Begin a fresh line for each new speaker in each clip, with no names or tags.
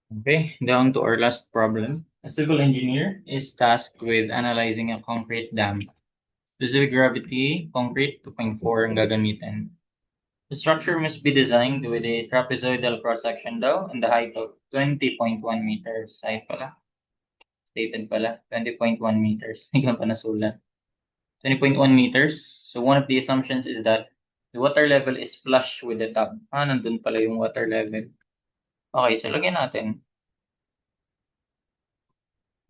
Okay, down to our last problem. A civil engineer is tasked with analyzing a concrete dam. Specific gravity, concrete 2.4 ang gagamitin. The structure must be designed with a trapezoidal cross-section daw and the height of 20.1 meters. Height pala. Stated pala. 20.1 meters. Hindi ka pa nasulat. 20.1 meters. So one of the assumptions is that the water level is flush with the top. Nandun pala yung water level. Okay, so lagyan natin.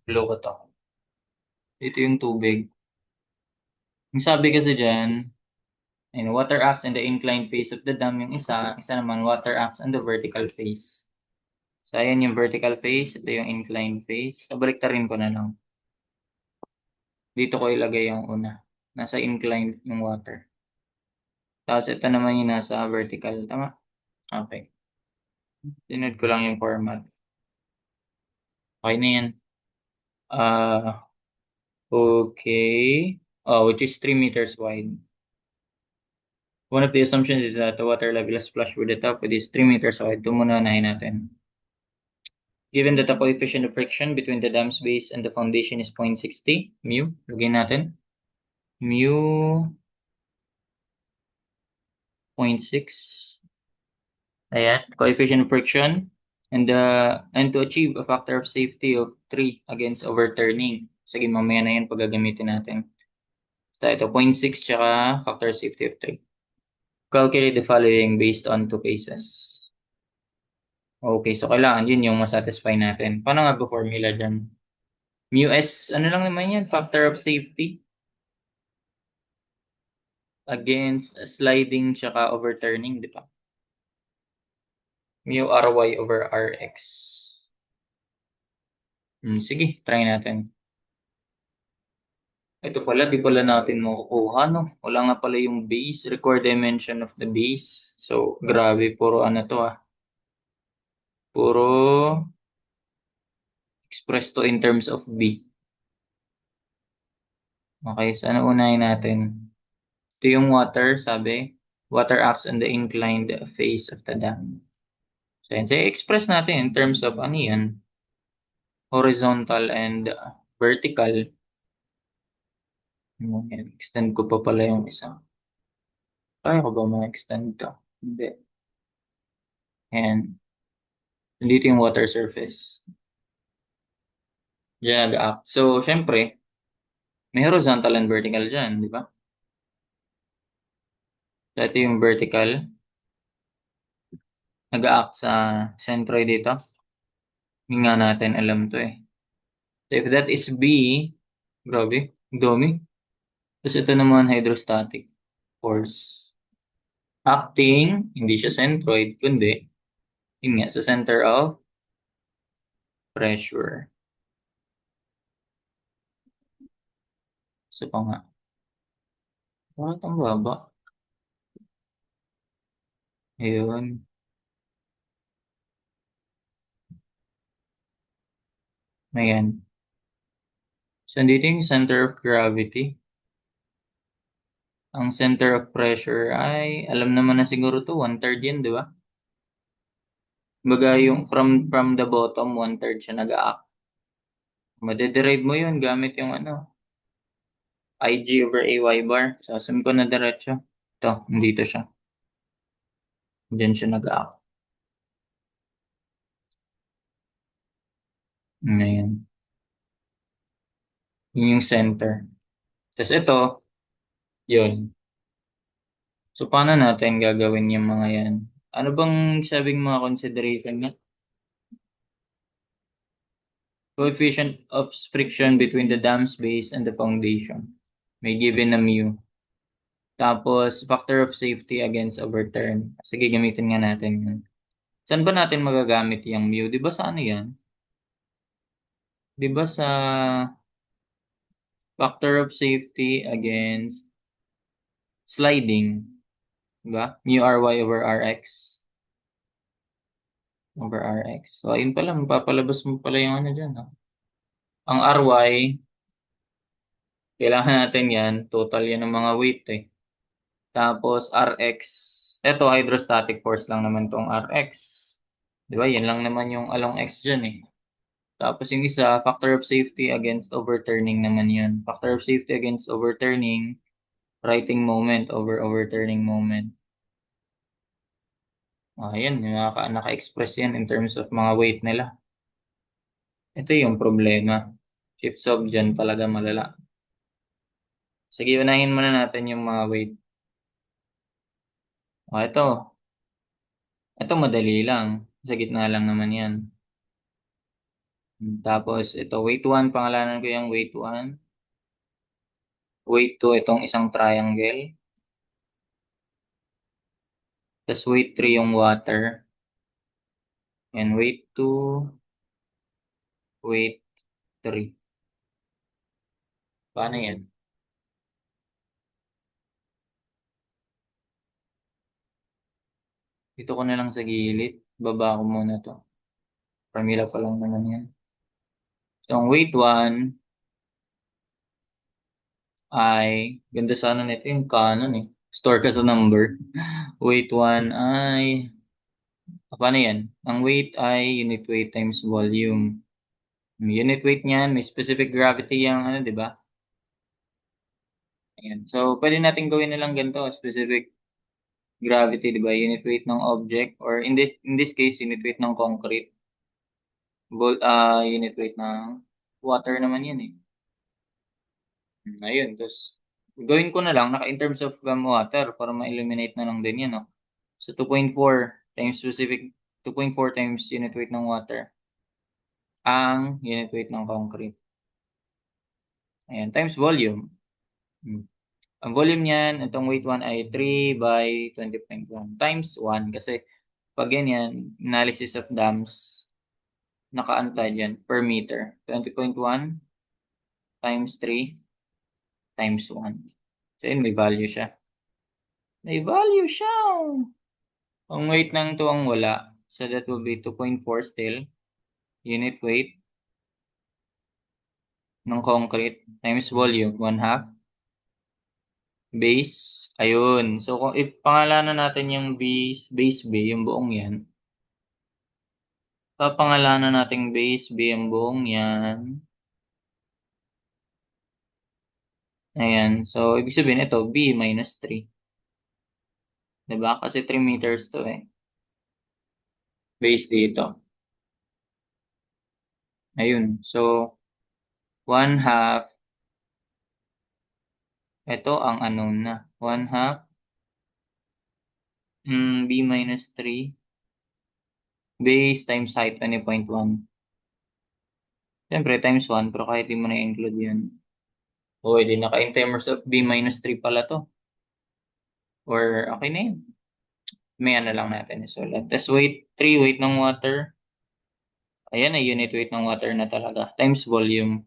Blow ko to. Ito yung tubig. Ang sabi kasi dyan, water acts in the inclined face of the dam yung isa naman water acts on the vertical face. So, ayan yung vertical face, ito yung inclined face. So, baliktarin ko na lang. Dito ko ilagay yung una. Nasa inclined yung water. Tapos, ito naman yung nasa vertical. Tama? Okay. Sinod ko lang yung format. Okay na yan. Okay. Oh, which is 3 meters wide. One of the assumptions is that the water level is flush with the top, which is 3 meters wide. Ito muna unahin natin. Given that the coefficient of friction between the dam's base and the foundation is 0.60, mu, lagyan natin. Mu 0.6. Ayan, coefficient of friction. And to achieve a factor of safety of 3 against overturning. Sige, mamaya na yan pag gagamitin natin. So, ito, 0.6 tsaka factor of safety of 3. Calculate the following based on two cases. Okay, so kailangan yun yung masatisfy natin. Paano nga ba formula dyan? Mu S, ano lang naman yan? Factor of safety against sliding tsaka overturning, di ba? Mu Ry over Rx. Sige, try natin. Ito pala, di pala natin makukuha, no? Wala nga pala yung base, required dimension of the base. So, grabe, puro ano to Puro express to in terms of B. Okay, so ano unahin natin? Ito yung water, sabi. Water acts on the inclined face of the dam. So, yun. So, express natin in terms of ano yan? Horizontal and vertical. Extend ko pa pala yung isa. Kaya ko ba ma-extend to? Hindi. And, nandito yung water surface. Diyan nag-act. So, syempre, may horizontal and vertical dyan, di ba? So, ito yung vertical. Nag-act sa centroid dito. Hindi nga natin alam to eh. So, if that is B, grabe, dumi. Tapos ito naman hydrostatic force. Acting, hindi siya centroid, kundi, yun nga, sa center of pressure. Isa pa nga. Bakit ang baba? Ayun. Ayan. So, dito yung center of gravity. Ang center of pressure ay, alam naman na siguro to, 1/3 yan, di ba? Baga yung from the bottom, 1/3 siya nag-act. Madederive mo yun gamit yung ano, IG over AY bar. So, assume ko na diretso. Ito, dito siya. Diyan siya nag-act. Ngayon. Yun yung center. Tapos ito, yun. So, paano natin gagawin yung mga yan? Ano bang sabing mga consideration niya? Coefficient of friction between the dam's base and the foundation. May given na mu. Tapos, factor of safety against overturn. Sige, gamitin nga natin yun. Saan ba natin magagamit yung mu? Di ba sa ano yan? Di ba sa factor of safety against sliding? Di ba? Mu Ry over Rx. Over Rx. So, ayun pala. Mapapalabas mo pala yung ano dyan. Ang Ry, kailangan natin yan. Total yan ng mga weight eh. Tapos Rx, eto hydrostatic force lang naman tong Rx. Di ba? Yan lang naman yung along x dyan eh. Tapos yung isa, factor of safety against overturning naman yun. Factor of safety against overturning, writing moment over overturning moment. Ayan, naka-express yan in terms of mga weight nila. Ito yung problema. Chips of dyan talaga malala. Sige, unahin muna natin yung mga weight. Ito. Ito madali lang. Sa gitna lang naman yan. Tapos ito, weight 1, pangalanan ko yung weight 1. Weight 2, itong isang triangle. Tapos weight 3 yung water. And weight 2, weight 3. Paano yan? Dito ko na lang sa gilid. Baba ko muna to. Formula pa lang naman yan. So, ang weight 1 ay, ganda sana nito yung canon eh. Store ka sa number. Weight 1 ay, paano yan? Ang weight ay unit weight times volume. Unit weight niyan, may specific gravity yung ano, di ba? Ayan. So, pwede natin gawin na lang ganito, specific gravity, di ba? Unit weight ng object or in this case, unit weight ng concrete. Unit weight ng water naman yun eh. Ayun, tapos gawin ko na lang naka in terms of water para ma-eliminate na lang din yan, no? So 2.4 times specific 2.4 times unit weight ng water ang unit weight ng concrete. Ayan, times volume. Ang volume niyan, itong weight 1 ay 3 by 20.1 times 1 kasi pag ganyan, analysis of dams, nakaanta dyan per meter. 20.1 times 3 times 1. So yun, may value siya. May value siya! Ang weight ng to ang wala. So that will be 2.4 still. Unit weight ng concrete times volume, 1/2. Base, ayun. So kung if pangalanan natin yung base B, yung buong yan. Papangalanan natin base B, yung buong yan. Ayan. So ibig sabihin ito, B minus 3. Diba? Kasi 3 meters to eh. Base dito. Ayun. So, 1/2. Ito ang unknown na. 1/2 B minus 3 base times height 20.1. Siyempre, times 1, pero kahit di mo na-include yun. O, edi naka-in terms of B minus 3 pala to. Or, okay na yun. May ano lang natin isulat. Tapos weight, 3 weight ng water. Ayan ay unit weight ng water na talaga. Times volume.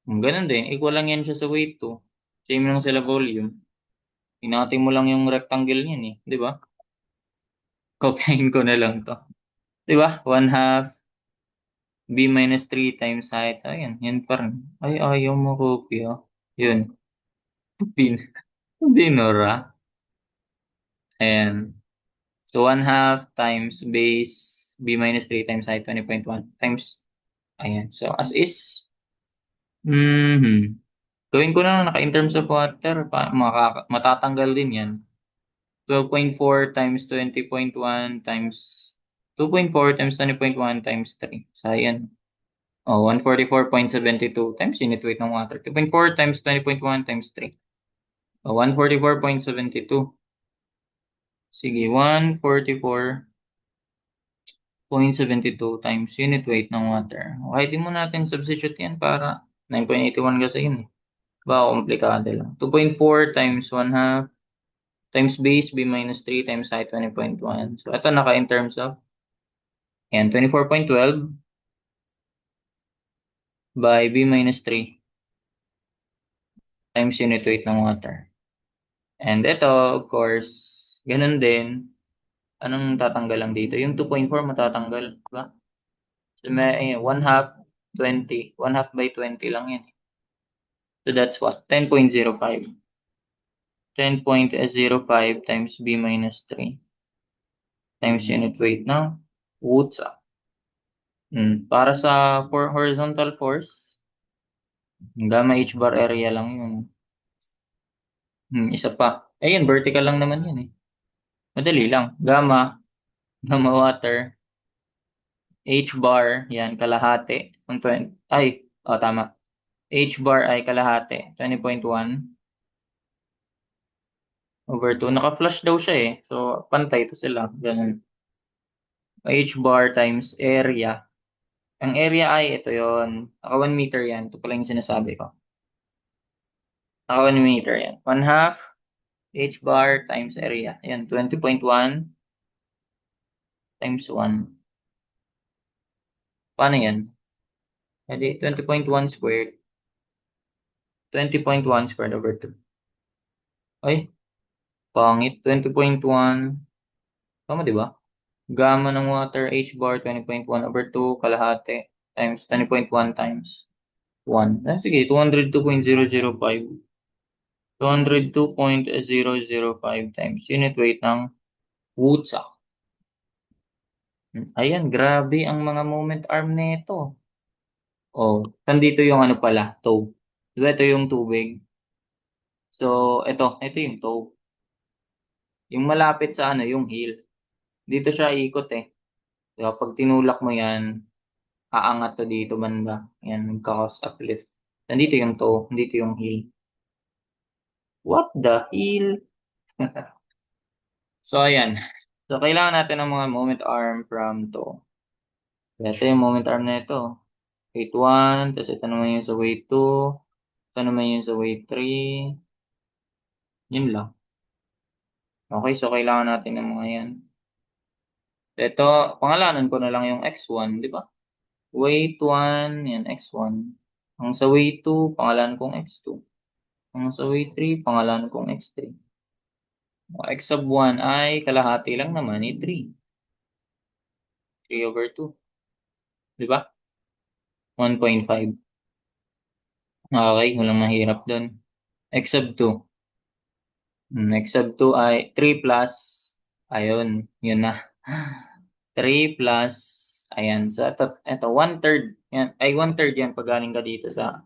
Ganun din. Equal lang yan siya sa weight 2. Same lang sila volume. Hinati mo lang yung rectangle niyan eh. Di ba? Kopyahin ko na lang to. Di ba? 1/2 B minus 3 times height. Ayan, yan pa rin. Ay, ayaw mo kopya. Yun. Bin binura. Ayan. So, 1/2 times base B minus 3 times height 20.1 times. Ayan. So, as is. Gawin ko na naka in terms of water. Matatanggal din yan. 12.4 times 20.1 times 2.4 times 20.1 times 3. So, ayan. 144.72 times unit weight ng water. 2.4 times 20.1 times 3. 144.72. Sige, 144.72 times unit weight ng water. Okay, di mo natin substitute yan para 9.81 kasi yun eh. Baka komplikado lang. 2.4 times 1/2 times base B minus 3 times height 20.1. So, ito naka in terms of yan, 24.12 by B minus 3 times unit weight ng water. And ito, of course, ganun din. Anong tatanggal lang dito? Yung 2.4 matatanggal, diba? So, may 1/2, 20. 1/2 by 20 lang yan. So, that's what? 10.05. 10.05 times B minus 3 times unit weight, no? Wutsa. Para sa for horizontal force, gamma h bar area lang yun. Isa pa. Ayun, vertical lang naman yun eh. Madali lang. Gamma water, h bar, yan, kalahati. Tama. H bar ay kalahati. 20.1 over 2. Naka-flush daw siya eh. So, pantay to sila. Ganun. H bar times area. Ang area ay ito yon. Naka 1 meter yan. Ito pala yung sinasabi ko. Naka 1 meter yan. 1 half H bar times area. Ayan, 20.1 times 1. Paano yan? Edi 20.1 squared. 20.1 squared over 2. Ay, pangit. 20.1. Tama, di ba? Gamma ng water H bar 20.1 over 2 kalahati times 20.1 times 1. Sige, 202.005. 202.005 times unit weight ng Wutsa. Ayan, grabe ang mga moment arm nito. Oh, nandito yung ano pala, toe. Diba ito yung tubig? So, ito yung toe. Yung malapit sa ano, yung heel. Dito siya ikot eh. Diba, pag tinulak mo yan, aangat to dito banda. Yan, magkakos uplift. Nandito yung toe, nandito yung heel. What the heel? So, ayan. So, kailangan natin ng mga moment arm from toe. Ito yung moment arm na ito. Weight 1, tapos ito naman yung sa weight 2, ito naman yung sa weight 3. Yun lang. Okay, so kailangan natin ng mga yan. Ito, pangalanan ko na lang yung x1, di ba? Weight 1, yan, x1. Ang sa weight 2, pangalan kong x2. Ang sa weight 3, pangalan kong x3. X sub 1 ay kalahati lang naman ni 3. 3 over 2. Di ba? 1.5. Okay, walang mahirap doon. X sub 2. X sub 2 ay 3 plus, ayun, yun na. 3 plus, ayan, so ito 1/3, yan, ay 1/3 yan pag galing ka dito sa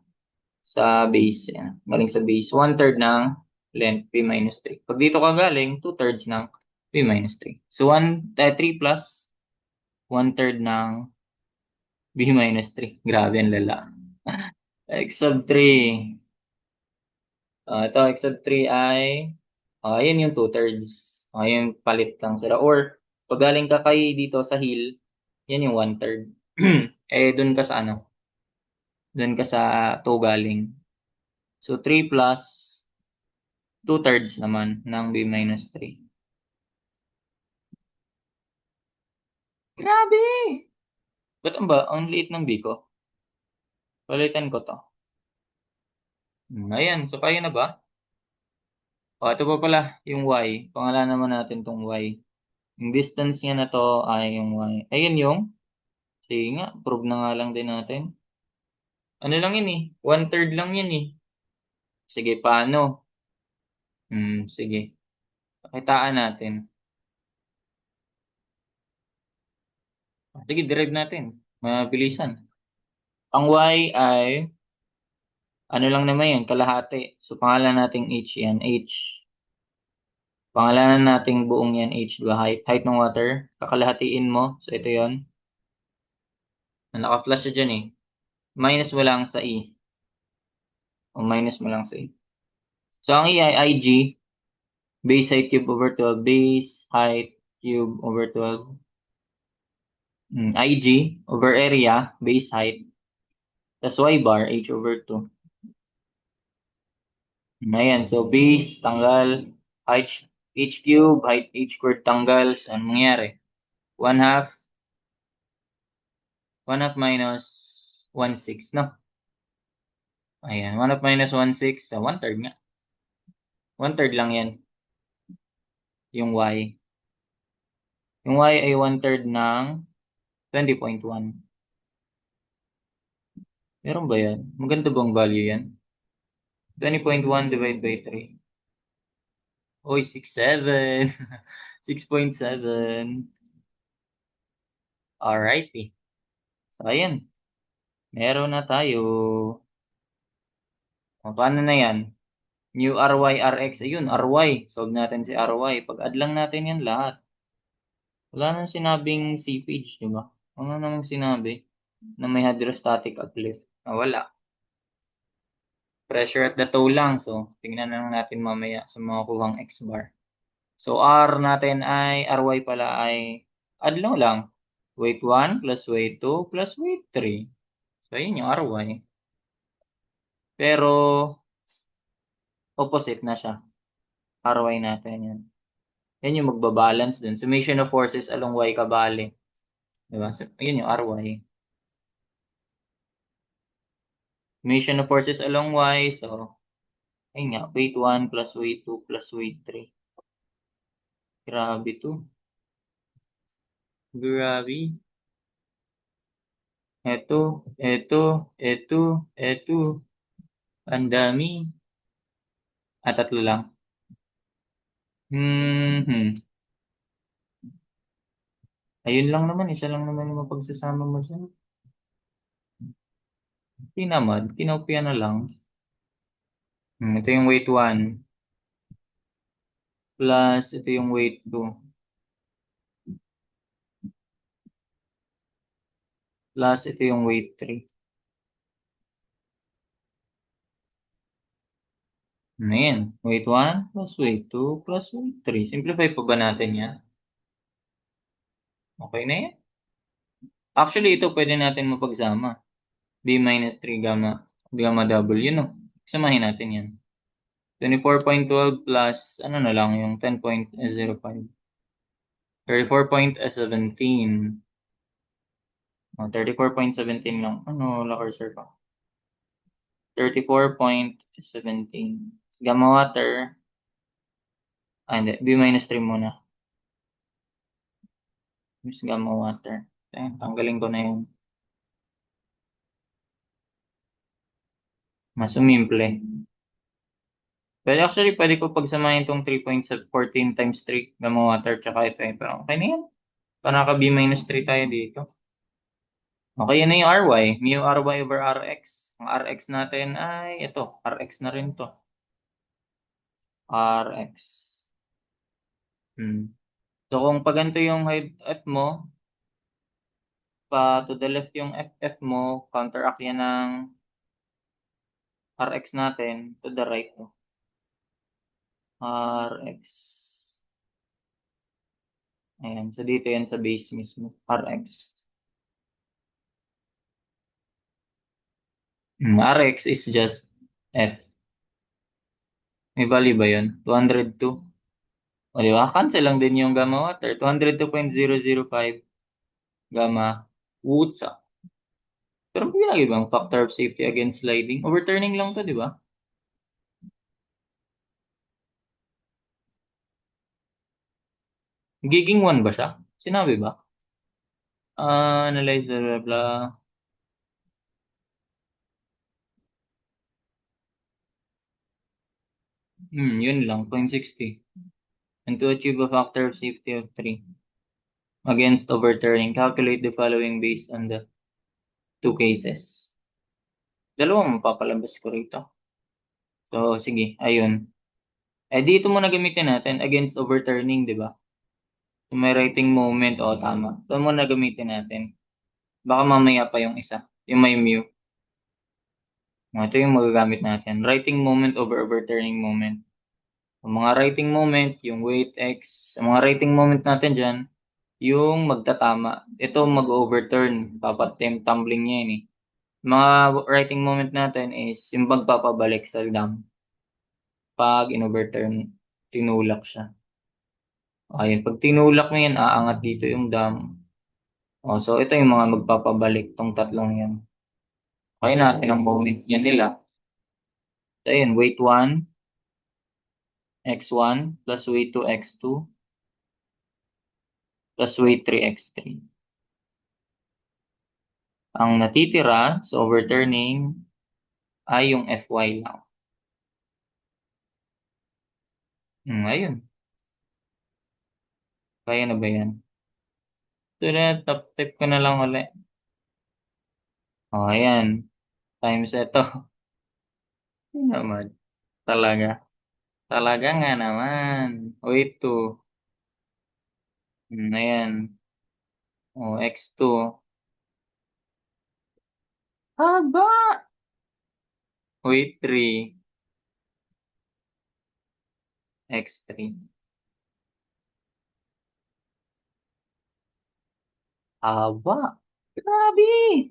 base, yan, galing sa base, 1/3 ng length, p minus 3. Pag dito ka galing, 2/3 ng p minus 3. So 3 plus 1/3 ng b minus 3. Grabe ang lala. X sub 3. Ito, x sub 3 ay, ayan yung 2/3. Yung palit lang sila. Or, pag galing ka kay dito sa hill, yan yung 1/3. Dun ka sa ano? Dun ka sa 2 galing. So, 3 plus 2/3 naman ng b minus 3. Grabe! Ba't ang liit ng b ko? Palitan ko to. Ayan, so kaya na ba? Ito pa pala, yung y. Pangalanan naman natin tong y. Yung distance niya na to ay yung y. Ayun yung, sige nga, prove na nga lang din natin. Ano lang yun eh, 1/3 lang yun eh. Sige, paano? Sige. Pakitaan natin. Sige, derive natin. Mabilisan. Ang y ay, ano lang naman yun, kalahati. So, pangalan nating h yan, h. Pangalanan nating buong yan, h, diba? Height ng water. Kakalahatiin mo. So, ito yon. Naka-flash siya dyan eh. Minus mo lang sa e. O minus mo lang sa e. So, ang e ay ig. Base height cube over 12. Base height cube over 12. Ig over area. Base height. Tapos y bar, h over 2. Ayan. So, base, tanggal. H cube, height h squared, tanggal. So, anong mangyari? 1 half. 1 half minus 1/6, no? Ayan. 1 half minus 1/6. So, 1/3 nga. 1/3 lang yan. Yung y. Yung y ay 1/3 ng 20.1. Meron ba yan? Maganda bang value yan? 20.1 divided by 3. Oy, 6.7. 6.7. Alrighty. So, ayun. Meron na tayo. O, paano na yan? New RY, RX. Ayun, RY. Solve natin si RY. Pag-add lang natin yan lahat. Wala nang sinabing seepage, di ba? Ano namang sinabi na may hydrostatic uplift? Ah, wala. Pressure at the toe lang. So, tingnan na lang natin mamaya sa mga kuhang X bar. So, R natin ay, RY pala ay, add lang. Weight 1 plus weight 2 plus weight 3. So, yun yung RY. Pero, opposite na siya. RY natin yan. Yan yung magbabalance dun. Summation of forces along Y kabali. Diba? So, yun yung RY. Summation of forces along Y. So, ayun nga. Weight 1 plus weight 2 plus weight 3. Grabe to. Grabe. Eto. Ang dami. Tatlo lang. Hmm. Ayun lang naman. Isa lang naman yung mapagsasama mo dyan. Tinamad. Kinopya na lang. Ito yung weight 1. Plus, ito yung weight 2. Plus, ito yung weight 3. Ano yan? Weight 1 plus weight 2 plus weight 3. Simplify pa ba natin yan? Okay na yan. Actually, ito pwede natin mapagsama. B minus 3 gamma. Gamma double. Yun o. Samahin natin yan. 24.12 plus, ano na lang, yung 10.05. 34.17. 34.17 lang. Ano, wala cursor pa. 34.17. Gamma water. Hindi. B minus 3 muna. Miss gamma water. Tanggalin ko na yung mas umimple. Pero actually, pwede ko pagsamahin itong 3.14 times 3 gamma water tsaka ito. Pero okay na yan. Para naka B minus 3 tayo dito. Okay, yan na yung RY. Mu RY over RX. Ang RX natin ay ito. RX na rin to. RX. So, kung pa ganito yung height F mo, pa to the left yung FF mo, counteract yan ng RX natin to the right. To. RX. Ayan. So, dito yan sa base mismo. RX. RX is just F. May value ba yun? 202. O, di ba? Cancel lang din yung gamma water. 202.005 gamma wutsa. Pero may lagi bang factor of safety against sliding? Overturning lang to, di ba? Giging 1 ba siya? Sinabi ba? Analyze blah, blah. Yun lang, 0.60. And to achieve a factor of safety of 3 against overturning, calculate the following based on the two cases. Dalawang mapapalabas ko rito. So, sige, ayun. Dito muna gamitin natin against overturning, di ba? So, may writing moment, tama. Ito muna gamitin natin. Baka mamaya pa yung isa, yung may mu. Ito yung magagamit natin. Writing moment over overturning moment. Ang mga writing moment, yung weight x. Ang mga writing moment natin dyan, yung magtatama. Ito mag-overturn. Tumbling niya yun eh. Mga writing moment natin is yung magpapabalik sa dam. Pag in-overturn, tinulak siya. Ayun, pag tinulak mo yan, aangat dito yung dam. So ito yung mga magpapabalik, tong tatlong yan. Okay natin ang moment yan nila. So ayun, weight 1, x1, plus weight 2, x2, plus weight 3, x3. Ang natitira sa overturning ay yung Fy lang. Ayun. Kaya na ba yan? So, top tip ko na lang ulit. O, ayan. Times ito. Yun naman. Talaga. Talaga nga naman. Wait 2. Ayan. O, x2. Haba! Wait 3. x3. Haba! Grabe!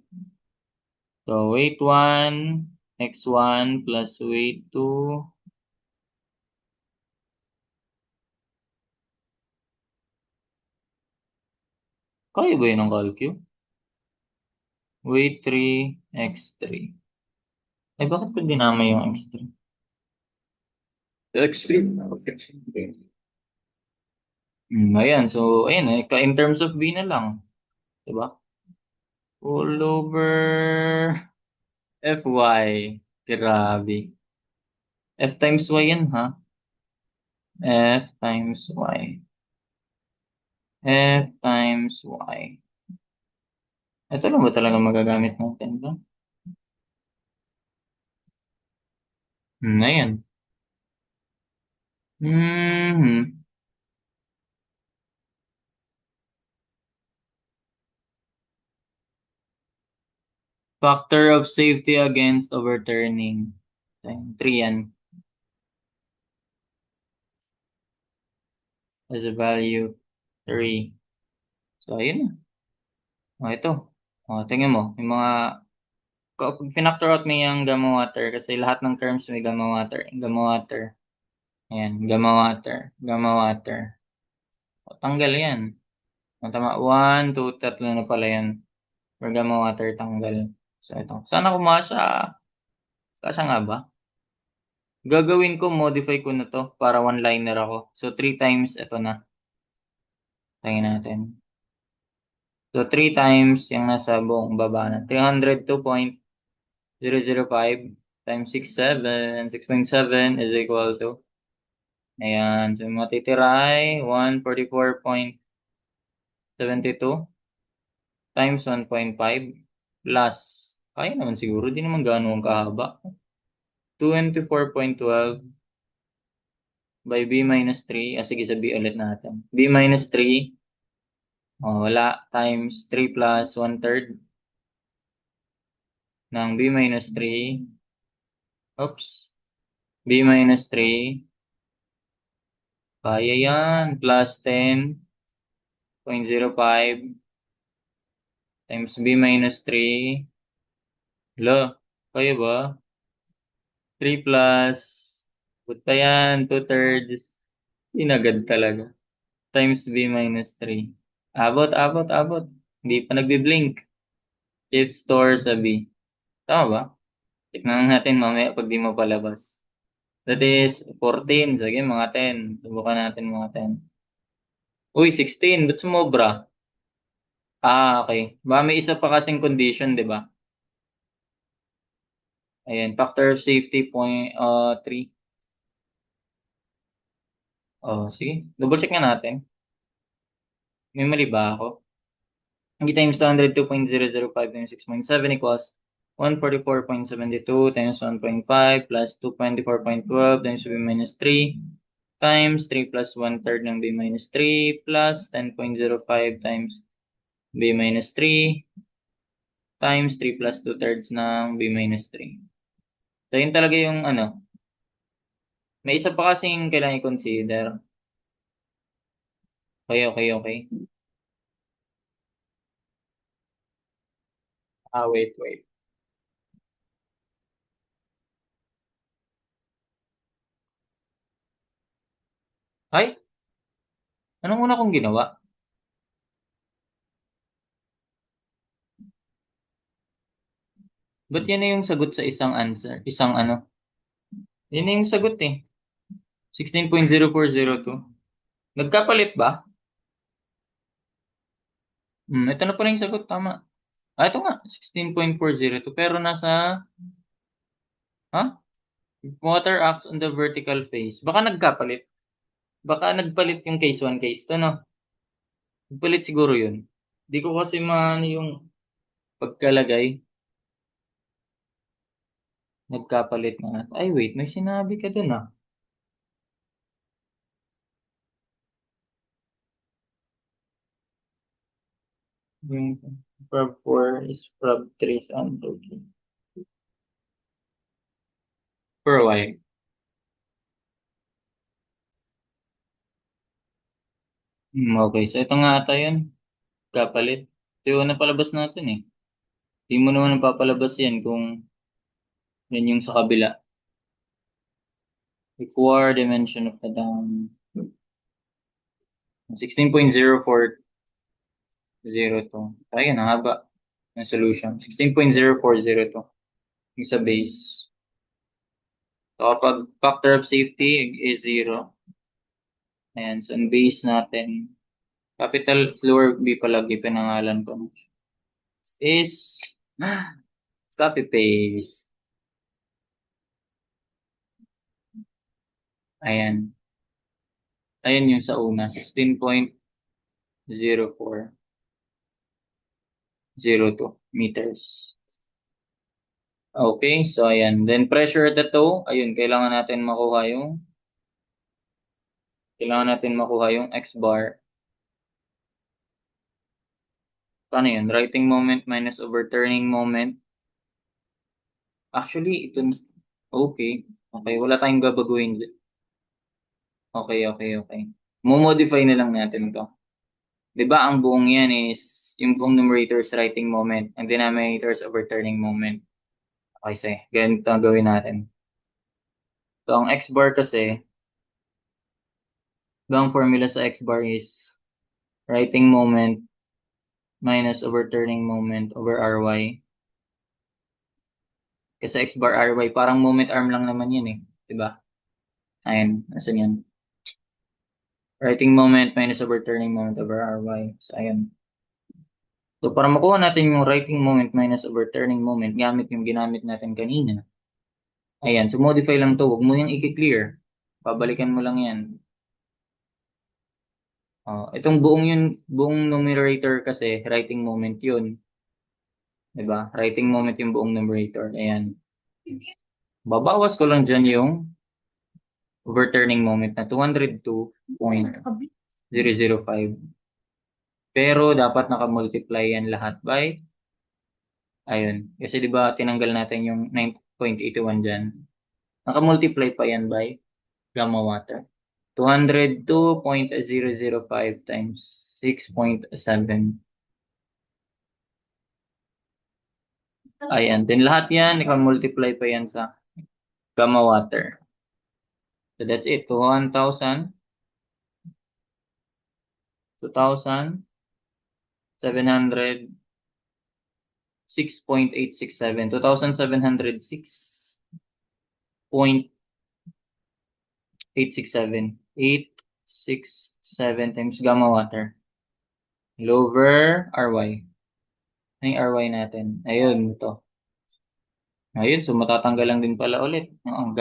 So, wait 1. x1 plus wait 2. Kaya ba yun ang calcu? Wait 3, x3. Eh, bakit ko dinama yung x3? X3. Ayan. So, ayan eh. In terms of B na lang. Diba? All over Fy. Grabe. F times Y yan ha? F times Y. F times Y. Ito lang ba talaga magagamit natin ba? Ayan. Mhm. Factor of safety against overturning. 3 yan. As a value. 3. So, ayun na. O, ito. O, tingnan mo. Yung mga kapag pinactor out mo yung gamma water kasi lahat ng terms may gamma water. Gamma water. Ayan, gamma water. Gamma water. O, tanggal yan. O, tama. 1, 2, tatlo na pala yan. For gamma water, tanggal. So, ito. Sana kumasa. Kasa nga ba? Gagawin ko, modify ko na to para one-liner ako. So, 3 times, ito na. Tingnan natin. So, 3 times yung nasa buong baba na. 302.005 times 6.7. 6.7 is equal to. Ayan. So, matitira ay 144.72 times 1.5 plus. Kaya naman siguro. Di naman gano'ng kahaba. 24.12 by B minus 3. Sige, sa B ulit natin. B minus 3. Wala. Times 3 plus 1/3 ng B minus 3. Oops. B minus 3. Kaya yan. Plus 10.05 times B minus 3. Hala. Kaya ba? 3 plus. Puta yan. 2/3. Inagad talaga. Times B minus 3. Abot, abot, abot. Hindi pa nagbi-blink. If store sa B. Tama ba? Tignan natin mamaya pag di mo palabas. That is 14. Sige, mga 10. Subukan natin mga 10. Uy, 16. Ba't sumobra? Okay. Ba may isa pa kasing condition, di ba? Ayan, factor of safety 3. Sige. Double check nga natin. May mali ba ako? Hindi times 202.005 times 6.7 equals 144.72 times 1.5 plus 224.12 times B minus 3 times 3 plus 1/3 ng B minus 3 plus 10.05 times B minus 3 times 3 plus 2/3 ng B minus 3. So, yun talaga yung may isa pa kasing kailangan i-consider. Okay, okay, okay. Wait, wait. Ay, anong una kong ginawa? Ba't yan na yung sagot sa isang answer? Isang Yan na yung sagot eh. 16.0402. Nagkapalit ba? Ito na pala yung sagot. Tama. Ito nga. 16.402. Pero nasa, ha? Water acts on the vertical face. Baka nagkapalit. Baka nagpalit yung case 1, case 2, no? Nagpalit siguro yun. Di ko kasi maano yung pagkalagay. Nagkapalit na. Ay, wait. May sinabi ka dun ah. Yung prob 4 is prob 3 sa Anthropy. For a while. Okay. So, ito nga ata yun. Kapalit. Ito yung napalabas natin eh. Di mo naman napapalabas yan kung yan yung sa kabila. Required dimension of the dam. 16.0402. Ayun, ang haba ng solution. 16.0402. Yung sa base. So, kapag factor of safety is 0. Ayan, so ang base natin, capital lower B palagi pinangalan ko. Is, copy paste. Ayan. Ayan yung sa una, 16.0402 meters. Okay, so ayan. Then pressure at the toe, ayun, kailangan natin makuha yung X bar. Paano yun? Writing moment minus overturning moment. Actually, ito, okay. Okay, wala tayong babaguhin. Okay. Mo-modify na lang natin to. 'Di ba ang buong yan is, yung buong numerator is writing moment, ang denominator is overturning moment. Okay, sige. Ganito ang gawin natin. So, ang X bar kasi, ang formula sa X bar is writing moment minus overturning moment over Ry. Kasi X bar Ry, parang moment arm lang naman yun eh. 'Di ba? Ayun, nasan yan? Writing moment minus overturning moment over Ry. So, ayun. So, para makuha natin yung writing moment minus overturning moment, gamit yung ginamit natin kanina. Ayan, so modify lang to. Huwag mo yung i-clear. Babalikan mo lang yan. Itong buong numerator kasi, writing moment yun. Diba? Writing moment yung buong numerator. Ayan. Babawas ko lang dyan yung overturning moment na 202.005. Pero dapat nakamultiply yan lahat by, ayun. Kasi di ba tinanggal natin yung 9.81 dyan. Nakamultiply pa yan by gamma water. 202.005 times 6.7. Ayan. Then lahat yan, nakamultiply pa yan sa gamma water. So that's it. 2,706.867. 2,706.867. 867 times gamma water. Over Ry. Ano yung Ry natin? Ayun, ito. Ayun, so matatanggal lang din pala ulit yung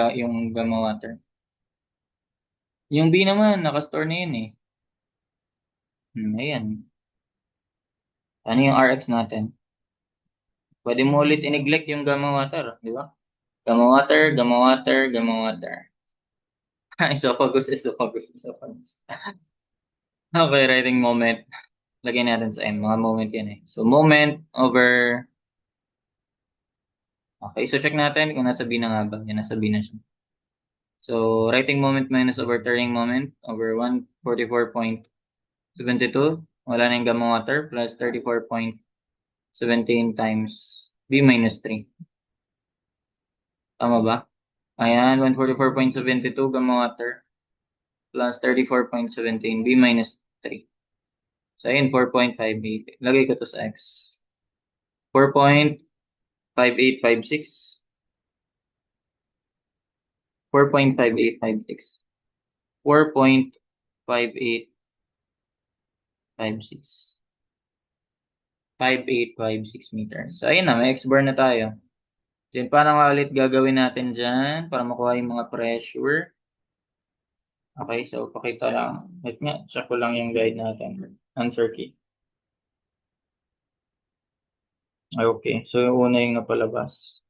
gamma water. Yung B naman, nakastore na yun eh. Ayan. Ano yung Rx natin? Pwede mo ulit i-neglect yung gamma water, di ba? Gamma water, gamma water, gamma water. Esophagus. Okay, writing moment. Lagyan natin sa M. Mga moment yan eh. So, moment over... Okay, so check natin kung nasa B na nga ba. Yan, nasa B na siya. So, writing moment minus overturning moment over 144.72. Wala na yung gamma water plus 34.17 times B minus 3. Tama ba? Ayan, 144.72 gamma water plus 34.17 B minus 3. So, ayun, 4.58. Lagay ko to sa X. 4.5856. 4.5856. 4.5856. 5856 meters. So, ayun na, may X-bar na tayo. Then, paano nga ulit gagawin natin dyan para makuha yung mga pressure? Okay, so pakita lang. Wait nga, check ko lang yung guide natin. Answer key. Ay, okay. So, yung una yung napalabas.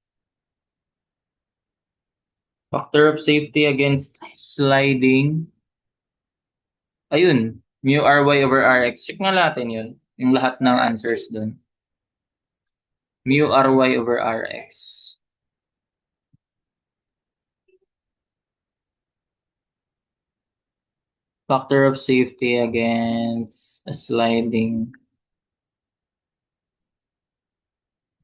Factor of safety against sliding. Ayun. Mu ry over rx. Check nga natin yun. Yung lahat ng answers dun. Mu ry over rx. Factor of safety against sliding.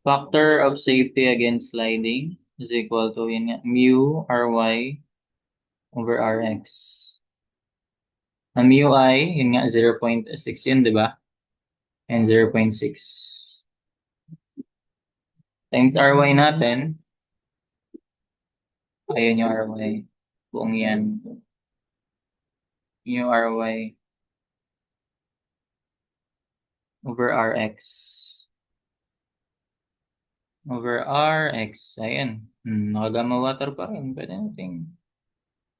Factor of safety against sliding is equal to yun nga, mu ry over rx. Ang mu I, yun nga, 0.6 yun, di ba? And 0.6. Times ry natin, ayun yung ry. Buong yan. Mu ry over rx. Over rx. Ayan. Nakagama water pa rin. Pwede natin.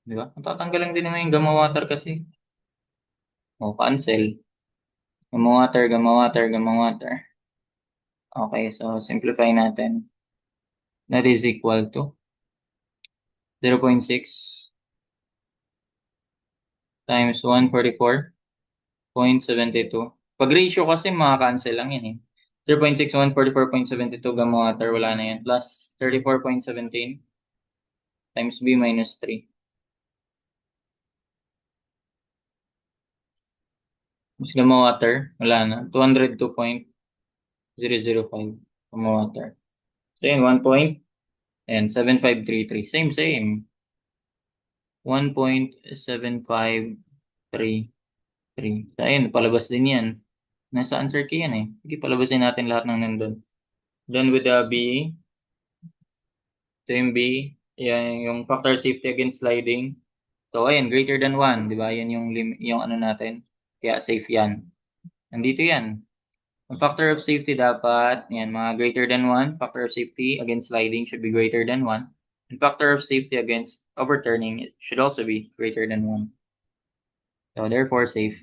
Di ba? Matatanggalan din naman yung gamma water kasi. O, cancel. Gamma water, gamma water, gamma water. Okay, so simplify natin. That is equal to 0.6 times 144.72. Pag ratio kasi makaka-cancel lang yan eh. 0.6, 144.72 gamma water, wala na yan. Plus 34.17 times B minus 3. Mas gamma water, wala na. 202.005 gamma water. So yun, 1 point and 7533. Same, same. 1.7533. So ayun, palabas din yan. Nasa answer key yan eh. Sige, palabasin natin lahat ng nandun. Done with the B. Ito yung B. Yan, yung factor safety against sliding. So, ayun, greater than 1. Di ba? Yan yung ano natin. Kaya safe yan. Nandito yan. Ang factor of safety dapat, yan, mga greater than 1. Factor of safety against sliding should be greater than 1. And factor of safety against overturning, it should also be greater than 1. So, therefore, safe.